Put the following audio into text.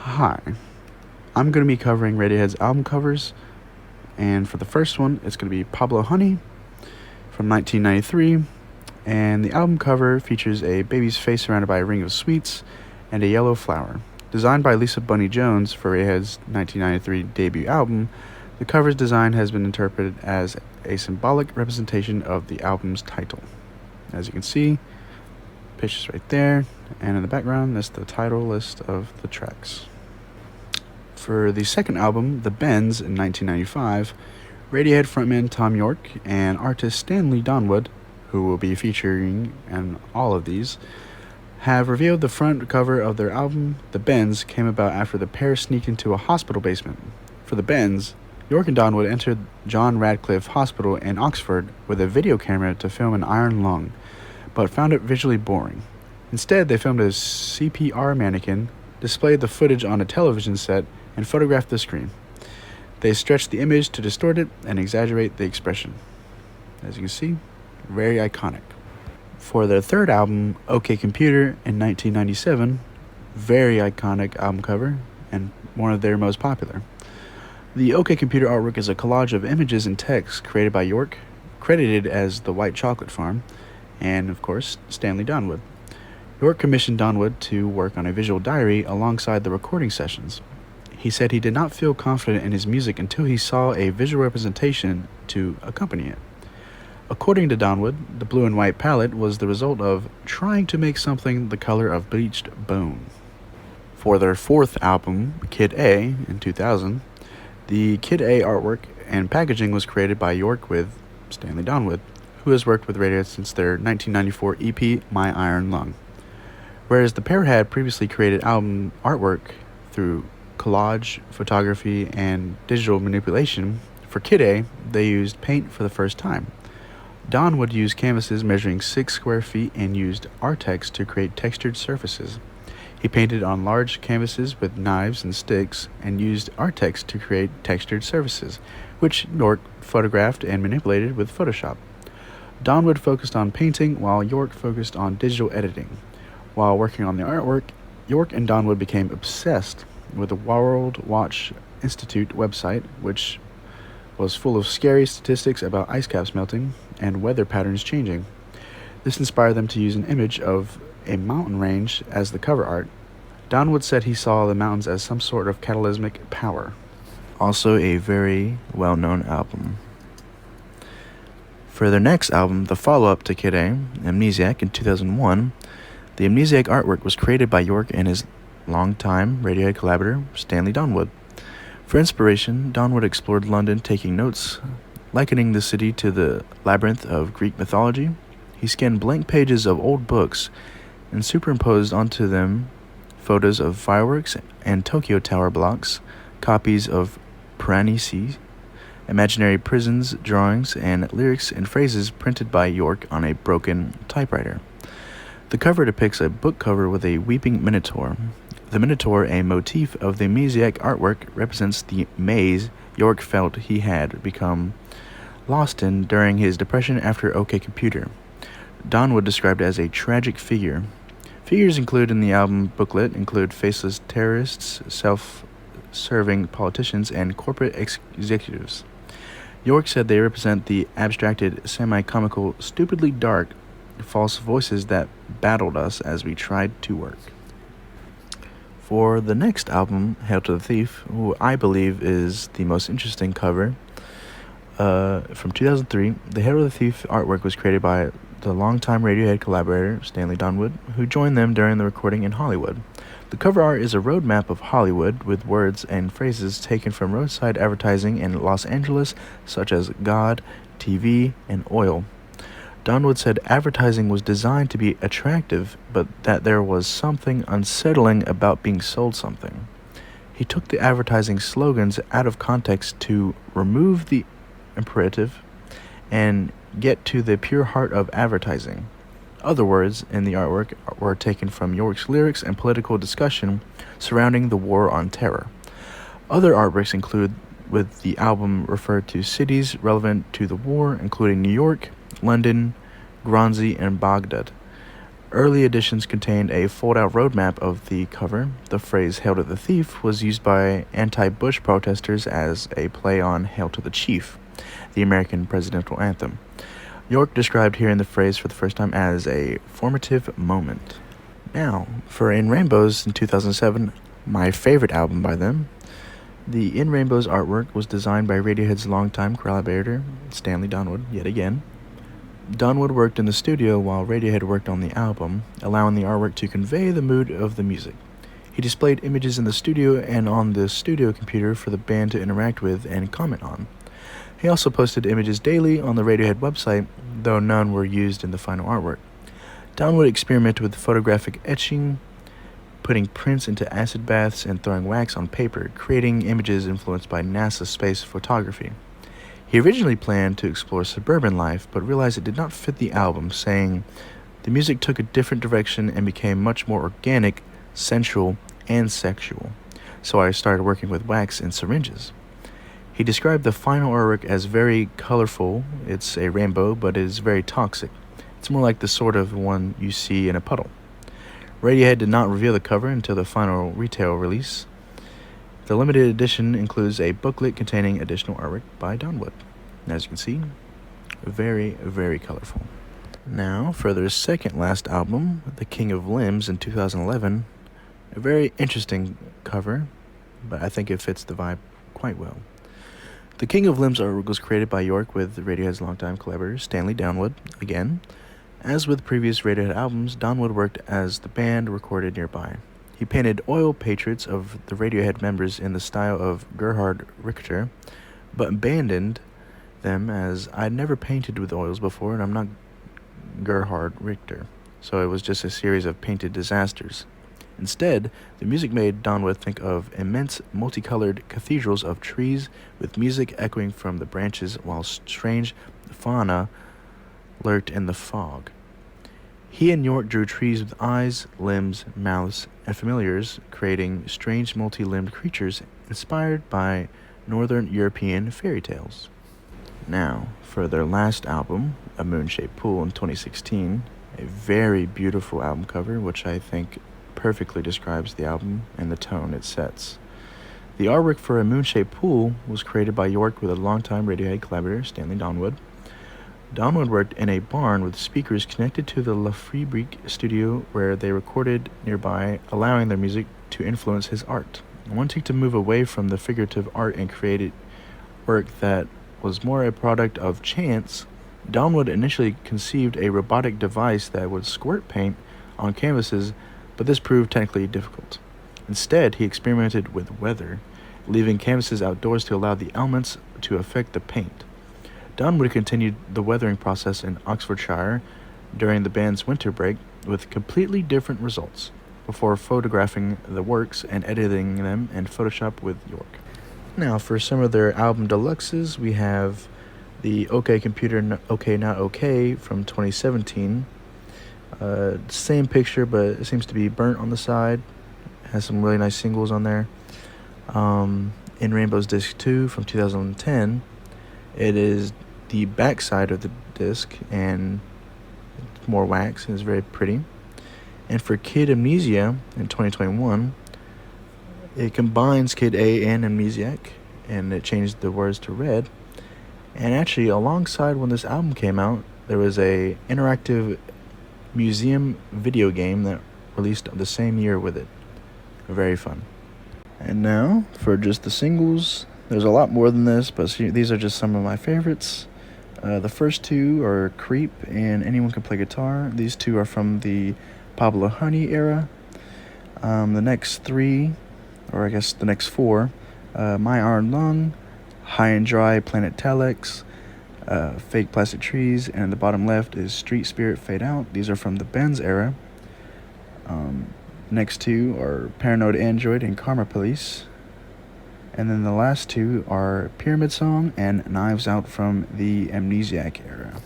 Hi, I'm going to be covering Radiohead's album covers, and for the first one, it's going to be Pablo Honey from 1993, and the album cover features a baby's face surrounded by a ring of sweets and a yellow flower. Designed by Lisa Bunny Jones for Radiohead's 1993 debut album, the cover's design has been interpreted as a symbolic representation of the album's title. As you can see, pictures right there, and in the background, that's the title list of the tracks. For the second album, The Bends, in 1995, Radiohead frontman Tom York and artist Stanley Donwood, who will be featuring in all of these, have revealed the front cover of their album. The Bends came about after the pair sneaked into a hospital basement. For The Bends, York and Donwood entered John Radcliffe Hospital in Oxford with a video camera to film an iron lung, but found it visually boring. Instead, they filmed a CPR mannequin, displayed the footage on a television set, and photographed the screen. They stretched the image to distort it and exaggerate the expression. As you can see, very iconic. For their third album, OK Computer, in 1997, very iconic album cover and one of their most popular. The OK Computer artwork is a collage of images and text created by York, credited as The White Chocolate Farm, and of course, Stanley Donwood. York commissioned Donwood to work on a visual diary alongside the recording sessions. He said he did not feel confident in his music until he saw a visual representation to accompany it. According to Donwood, the blue and white palette was the result of trying to make something the color of bleached bone. For their fourth album, Kid A, in 2000, the Kid A artwork and packaging was created by York with Stanley Donwood, who has worked with Radiohead since their 1994 EP, My Iron Lung. Whereas the pair had previously created album artwork through collage, photography, and digital manipulation, for Kid A, they used paint for the first time. Don would use canvases measuring 6 square feet and used Artex to create textured surfaces. He painted on large canvases with knives and sticks and used Artex to create textured surfaces, which York photographed and manipulated with Photoshop. Donwood focused on painting while York focused on digital editing. While working on the artwork, York and Donwood became obsessed with the World Watch Institute website, which was full of scary statistics about ice caps melting and weather patterns changing. This inspired them to use an image of a mountain range as the cover art. Donwood said he saw the mountains as some sort of catalytic power. Also a very well-known album. For their next album, the follow-up to Kid A, Amnesiac, in 2001, the Amnesiac artwork was created by York and his longtime Radiohead collaborator, Stanley Donwood. For inspiration, Donwood explored London, taking notes, likening the city to the labyrinth of Greek mythology. He scanned blank pages of old books and superimposed onto them photos of fireworks and Tokyo Tower blocks, copies of Piranesi, imaginary prisons, drawings, and lyrics and phrases printed by York on a broken typewriter. The cover depicts a book cover with a weeping minotaur. The minotaur, a motif of the Amnesiac artwork, represents the maze York felt he had become lost in during his depression after OK Computer. Donwood described it as a tragic figure. Figures included in the album booklet include faceless terrorists, self-serving politicians, and corporate executives. York said they represent the abstracted, semi-comical, stupidly dark, false voices that battled us as we tried to work. For the next album, Hail to the Thief, who I believe is the most interesting cover, from 2003, the Hail to the Thief artwork was created by the longtime Radiohead collaborator, Stanley Donwood, who joined them during the recording in Hollywood. The cover art is a road map of Hollywood with words and phrases taken from roadside advertising in Los Angeles, such as God, TV, and oil. Donwood said advertising was designed to be attractive, but that there was something unsettling about being sold something. He took the advertising slogans out of context to remove the imperative and get to the pure heart of advertising. Other words in the artwork were taken from York's lyrics and political discussion surrounding the war on terror. Other artworks include with the album referred to cities relevant to the war, including New York, London, Granzi, and Baghdad. Early editions contained a fold-out roadmap of the cover. The phrase "Hail to the Thief" was used by anti-Bush protesters as a play on "Hail to the Chief," the American presidential anthem. York described hearing the phrase for the first time as a formative moment. Now, for In Rainbows in 2007, my favorite album by them, the In Rainbows artwork was designed by Radiohead's longtime collaborator, Stanley Donwood, yet again. Donwood worked in the studio while Radiohead worked on the album, allowing the artwork to convey the mood of the music. He displayed images in the studio and on the studio computer for the band to interact with and comment on. He also posted images daily on the Radiohead website, though none were used in the final artwork. Donwood experimented with photographic etching, putting prints into acid baths and throwing wax on paper, creating images influenced by NASA space photography. He originally planned to explore suburban life, but realized it did not fit the album, saying, "The music took a different direction and became much more organic, sensual, and sexual. So I started working with wax and syringes." He described the final artwork as very colorful. It's a rainbow, but it is very toxic. It's more like the sort of one you see in a puddle. Radiohead did not reveal the cover until the final retail release. The limited edition includes a booklet containing additional artwork by Donwood. As you can see, very, very colorful. Now, for their second last album, The King of Limbs in 2011, a very interesting cover, but I think it fits the vibe quite well. The King of Limbs artwork was created by York with Radiohead's longtime collaborator, Stanley Donwood, again. As with previous Radiohead albums, Donwood worked as the band recorded nearby. He painted oil portraits of the Radiohead members in the style of Gerhard Richter, but abandoned them as "I'd never painted with oils before and I'm not Gerhard Richter," so it was just a series of painted disasters. Instead, the music made Donwood think of immense multicolored cathedrals of trees with music echoing from the branches while strange fauna lurked in the fog. He and York drew trees with eyes, limbs, mouths, and familiars, creating strange multi-limbed creatures inspired by Northern European fairy tales. Now, for their last album, A Moon-Shaped Pool in 2016, a very beautiful album cover, which I think perfectly describes the album and the tone it sets. The artwork for A Moon-Shaped Pool was created by York with a longtime Radiohead collaborator, Stanley Donwood. Donwood worked in a barn with speakers connected to the La Fabrique studio where they recorded nearby, allowing their music to influence his art. Wanting to move away from the figurative art and create work that was more a product of chance, Donwood initially conceived a robotic device that would squirt paint on canvases, but this proved technically difficult. Instead, he experimented with weather, leaving canvases outdoors to allow the elements to affect the paint. Donwood continued the weathering process in Oxfordshire during the band's winter break with completely different results, before photographing the works and editing them in Photoshop with York. Now, for some of their album deluxes, we have the OK Computer, OK Not OK from 2017. Same picture, but it seems to be burnt on the side. Has some really nice singles on there. In Rainbows Disc 2 from 2010, it is the back side of the disc, and it's more wax, and it's very pretty. And for Kid Amnesia in 2021, it combines Kid A and Amnesiac, and it changed the words to red. And actually, alongside when this album came out, there was a interactive museum video game that released the same year with it. Very fun. And now, for just the singles, there's a lot more than this, but these are just some of my favorites. The first two are Creep and Anyone Can Play Guitar. These two are from the Pablo Honey era. The next three, or I guess the next four, My Iron Lung, High and Dry, Planet Telex, Fake Plastic Trees, and the bottom left is Street Spirit Fade Out. These are from the Benz era. Next two are Paranoid Android and Karma Police. And then the last two are Pyramid Song and Knives Out from the Amnesiac era.